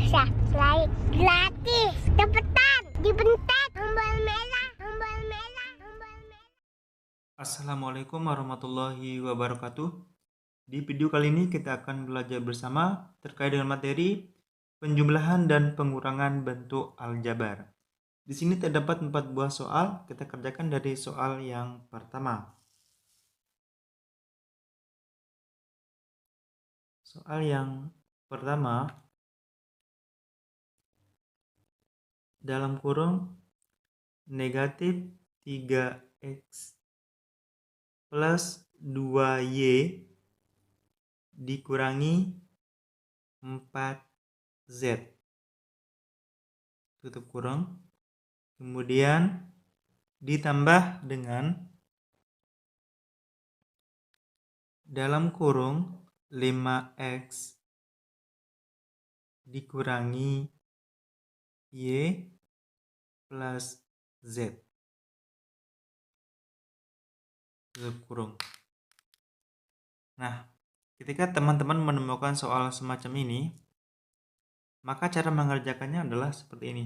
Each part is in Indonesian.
subscribe gratis. Cepetan, dipencet tombol merah, tombol merah, tombol merah. Assalamualaikum warahmatullahi wabarakatuh. Di video kali ini kita akan belajar bersama terkait dengan materi penjumlahan dan pengurangan bentuk aljabar. Di sini terdapat 4 buah soal, kita kerjakan dari soal yang pertama. Soal yang pertama, dalam kurung negatif 3x plus 2y dikurangi 4z, tutup kurung, kemudian ditambah dengan dalam kurung 5x dikurangi y plus z, tutup kurung. Nah, ketika teman-teman menemukan soal semacam ini, maka cara mengerjakannya adalah seperti ini.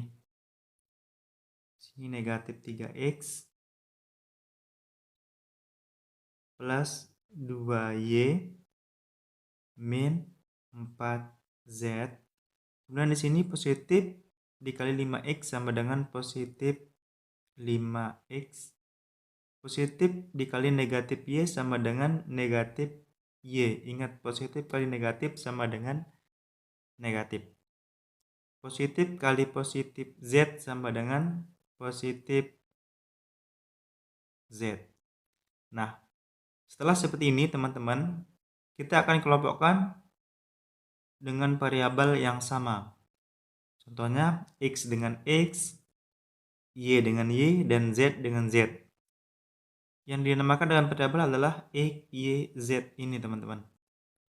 Sini negatif 3x plus 2y min 4z. Kemudian di sini positif dikali 5x sama dengan positif 5x. Positif dikali negatif y sama dengan negatif y. Ingat, positif kali negatif sama dengan negatif. Positif kali positif z sama dengan positif z. Nah, setelah seperti ini teman-teman, kita akan kelompokkan dengan variabel yang sama. Contohnya x dengan x, y dengan y, dan z dengan z. Yang dinamakan dengan variabel adalah x, y, z ini teman-teman.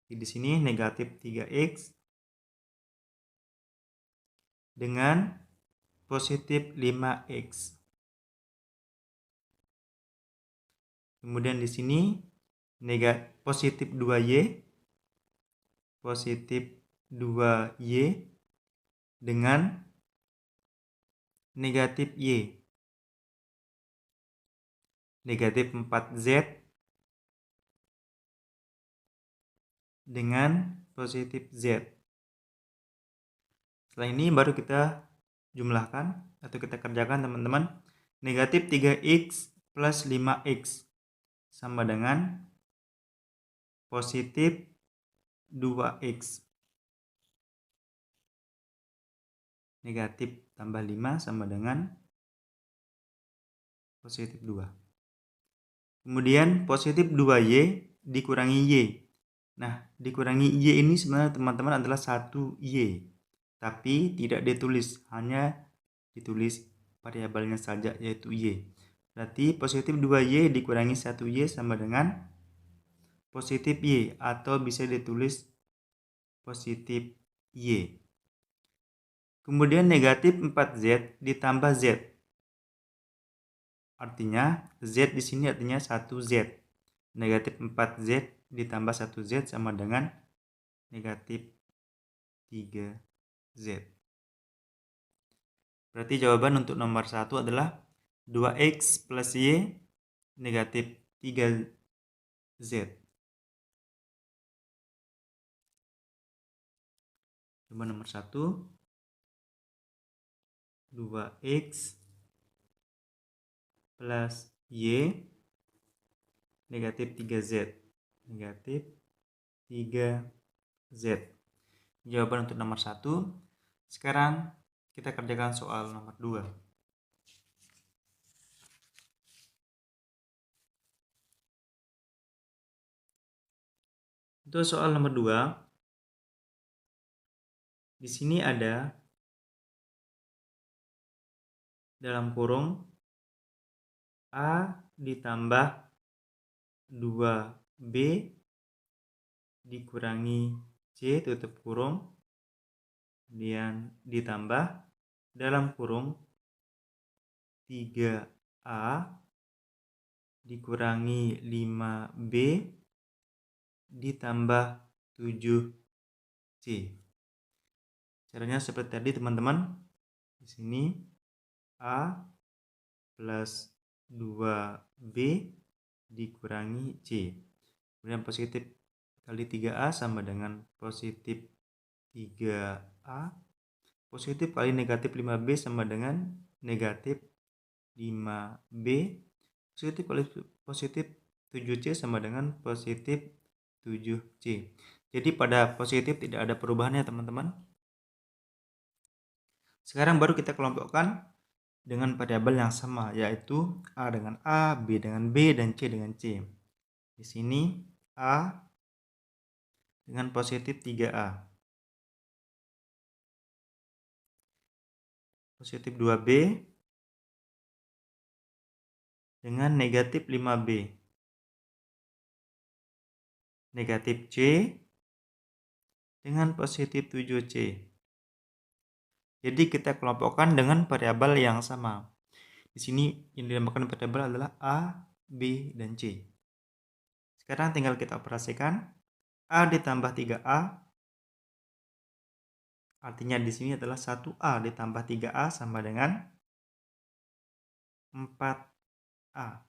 Di sini negatif 3x dengan positif 5x. Kemudian di sini positif 2y, positif 2y dengan negatif y, negatif 4z dengan positif z. Setelah ini baru kita jumlahkan atau kita kerjakan teman-teman. Negatif 3x plus 5x sama dengan positif 2x. Negatif tambah 5 sama dengan positif 2. Kemudian positif 2y dikurangi y. Nah, dikurangi y ini sebenarnya teman-teman adalah 1y. Tapi tidak ditulis, hanya ditulis variabelnya saja yaitu y. Berarti positif 2y dikurangi 1y sama dengan positif y, atau bisa ditulis positif y. Kemudian negatif 4z ditambah z. Artinya z di sini artinya 1z. Negatif 4z ditambah 1z sama dengan negatif 3z. Berarti jawaban untuk nomor 1 adalah 2x plus y negatif 3z. Jawaban nomor 1 2x plus y negatif 3z. Negatif 3z. Jawaban untuk nomor 1. Sekarang kita kerjakan soal nomor 2. Untuk soal nomor 2, di sini ada dalam kurung A ditambah 2B dikurangi C tutup kurung, kemudian ditambah dalam kurung 3A dikurangi 5B ditambah 7C. Caranya seperti tadi teman-teman. Di sini A plus 2B dikurangi C. Kemudian positif kali 3A sama dengan positif 3A. Positif kali negatif 5B sama dengan negatif 5B. Positif kali positif 7C sama dengan positif 7C. Jadi pada positif tidak ada perubahannya teman-teman. Sekarang baru kita kelompokkan dengan variabel yang sama, yaitu A dengan A, B dengan B, dan C dengan C. Di sini A dengan positif 3A. Positif 2B dengan negatif 5B. Negatif C dengan positif 7C. Jadi kita kelompokkan dengan variabel yang sama. Di sini yang dinamakan variabel adalah A, B, dan C. Sekarang tinggal kita operasikan. A ditambah 3A, artinya di sini adalah 1A ditambah 3A sama dengan 4A.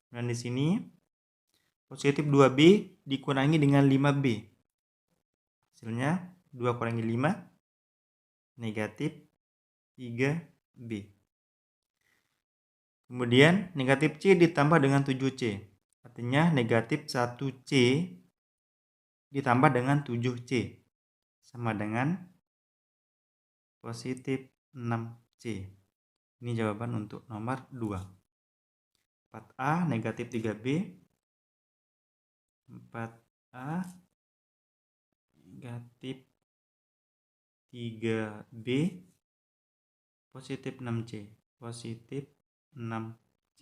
Dan di sini positif 2B dikurangi dengan 5B. Hasilnya 2 kurangi 5, negatif 3B. Kemudian negatif C ditambah dengan 7C. Artinya negatif 1C ditambah dengan 7C. Sama dengan positif 6C. Ini jawaban untuk nomor 2. 4A negatif 3B. 4A negatif 3B positif 6C. Positif 6C.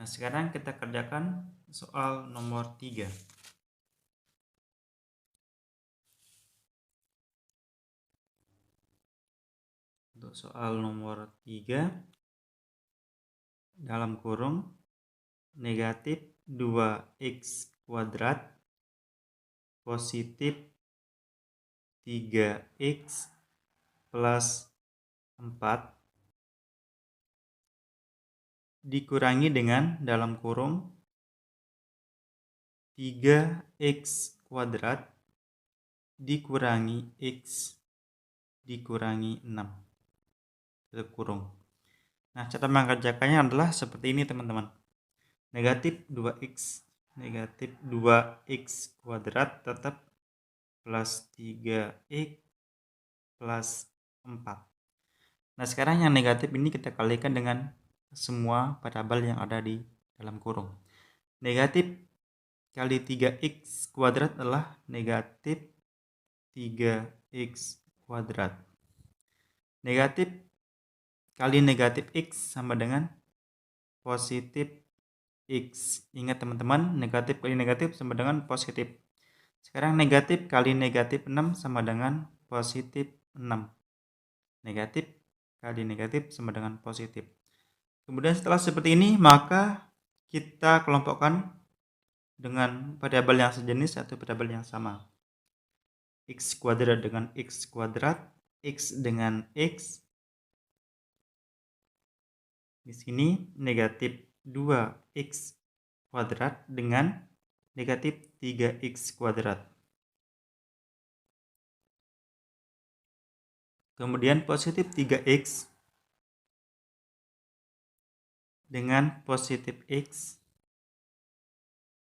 Nah, sekarang kita kerjakan soal nomor 3. Untuk soal nomor 3, dalam kurung negatif 2x kuadrat positif 3x plus 4 dikurangi dengan dalam kurung 3x kuadrat dikurangi x dikurangi 6 kurung. Nah, cara mengerjakannya adalah seperti ini teman-teman. Negatif 2x kuadrat tetap plus 3x plus 4. Nah, sekarang yang negatif ini kita kalikan dengan semua variabel yang ada di dalam kurung. Negatif kali 3x kuadrat adalah negatif 3x kuadrat. Negatif kali negatif x sama dengan positif x. Ingat teman-teman, negatif kali negatif sama dengan positif. Sekarang negatif kali negatif 6 sama dengan positif 6. Negatif kali negatif sama dengan positif. Kemudian setelah seperti ini, maka kita kelompokkan dengan variabel yang sejenis atau variabel yang sama. X kuadrat dengan x kuadrat, x dengan x. Di sini negatif 2x kuadrat dengan negatif 3x kuadrat. Kemudian positif 3x dengan positif x.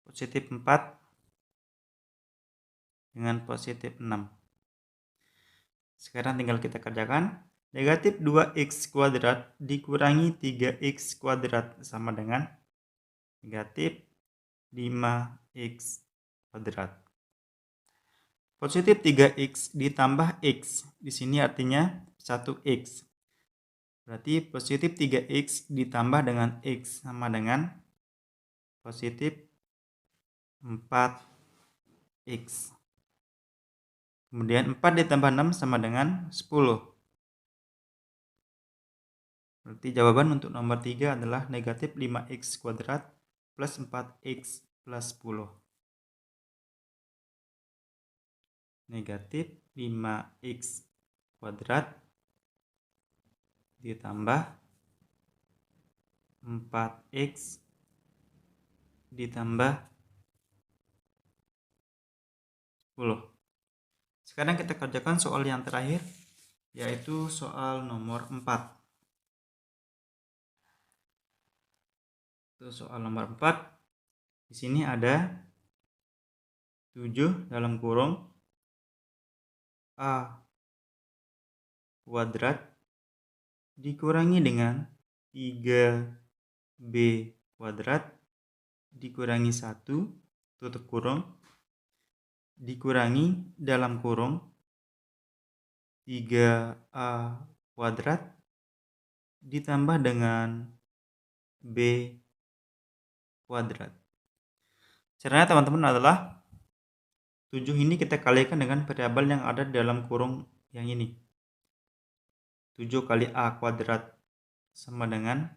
Positif 4 dengan positif 6. Sekarang tinggal kita kerjakan. Negatif 2x kuadrat dikurangi 3x kuadrat sama dengan negatif 5x kuadrat. Positif 3x ditambah x. Di sini artinya 1x. Berarti positif 3x ditambah dengan x sama dengan positif 4x. Kemudian 4 ditambah 6 sama dengan 10. Berarti jawaban untuk nomor 3 adalah negatif 5x kuadrat plus 4x plus 10. Negatif 5x kuadrat ditambah 4x ditambah 10. Sekarang kita kerjakan soal yang terakhir, yaitu soal nomor 4. Soal nomor 4. Di sini ada 7 dalam kurung A kuadrat dikurangi dengan 3B kuadrat dikurangi 1 tutup kurung dikurangi dalam kurung 3A kuadrat ditambah dengan B kuadrat. Caranya teman-teman adalah 7 ini kita kalikan dengan variabel yang ada dalam kurung yang ini. 7 kali A kuadrat sama dengan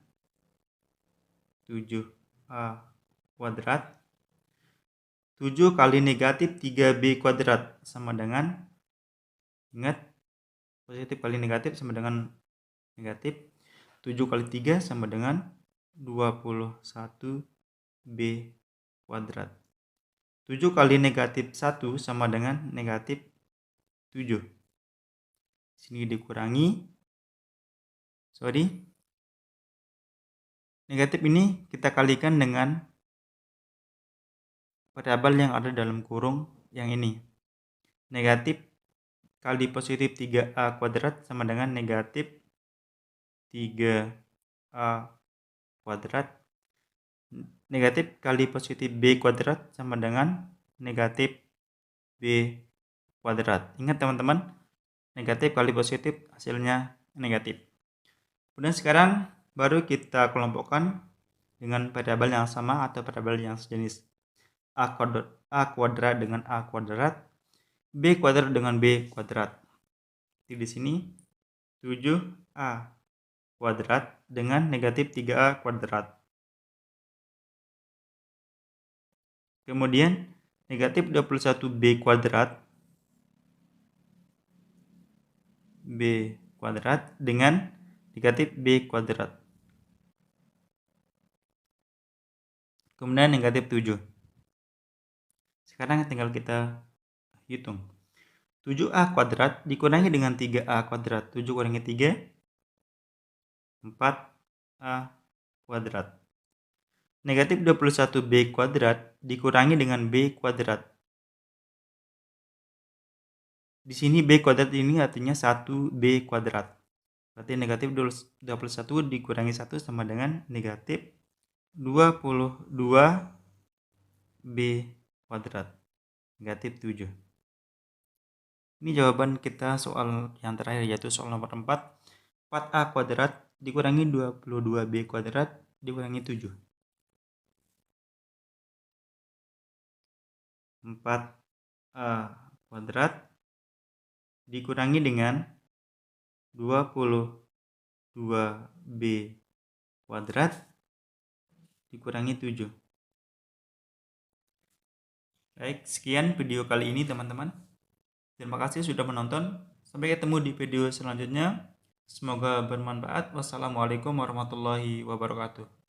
7A kuadrat. 7 kali negatif 3B kuadrat sama dengan, ingat, positif kali negatif sama dengan negatif. 7 kali 3 sama dengan 21B kuadrat. 7 kali negatif 1 sama dengan negatif 7. Sini dikurangi. Negatif ini kita kalikan dengan variabel yang ada dalam kurung yang ini. Negatif kali positif 3A kuadrat sama dengan negatif 3A kuadrat. Negatif kali positif B kuadrat sama dengan negatif B kuadrat. Ingat teman-teman, negatif kali positif hasilnya negatif. Kemudian sekarang baru kita kelompokkan dengan variabel yang sama atau variabel yang sejenis. A kuadrat dengan A kuadrat, B kuadrat dengan B kuadrat. Di sini 7A kuadrat dengan negatif 3A kuadrat. Kemudian negatif 21B kuadrat dengan negatif B kuadrat. Kemudian negatif 7. Sekarang tinggal kita hitung. 7A kuadrat dikurangi dengan 3A kuadrat. 7 kurangi 3, 4A kuadrat. Negatif 21B kuadrat dikurangi dengan B kuadrat. Di sini B kuadrat ini artinya 1B kuadrat. Berarti negatif 21 dikurangi 1 sama dengan negatif 22B kuadrat. Negatif 7. Ini jawaban kita soal yang terakhir, yaitu soal nomor 4. 4A kuadrat dikurangi 22B kuadrat dikurangi 7. 4A kuadrat dikurangi dengan 22B kuadrat dikurangi 7. Baik, sekian video kali ini teman-teman. Terima kasih sudah menonton. Sampai ketemu di video selanjutnya. Semoga bermanfaat. Wassalamualaikum warahmatullahi wabarakatuh.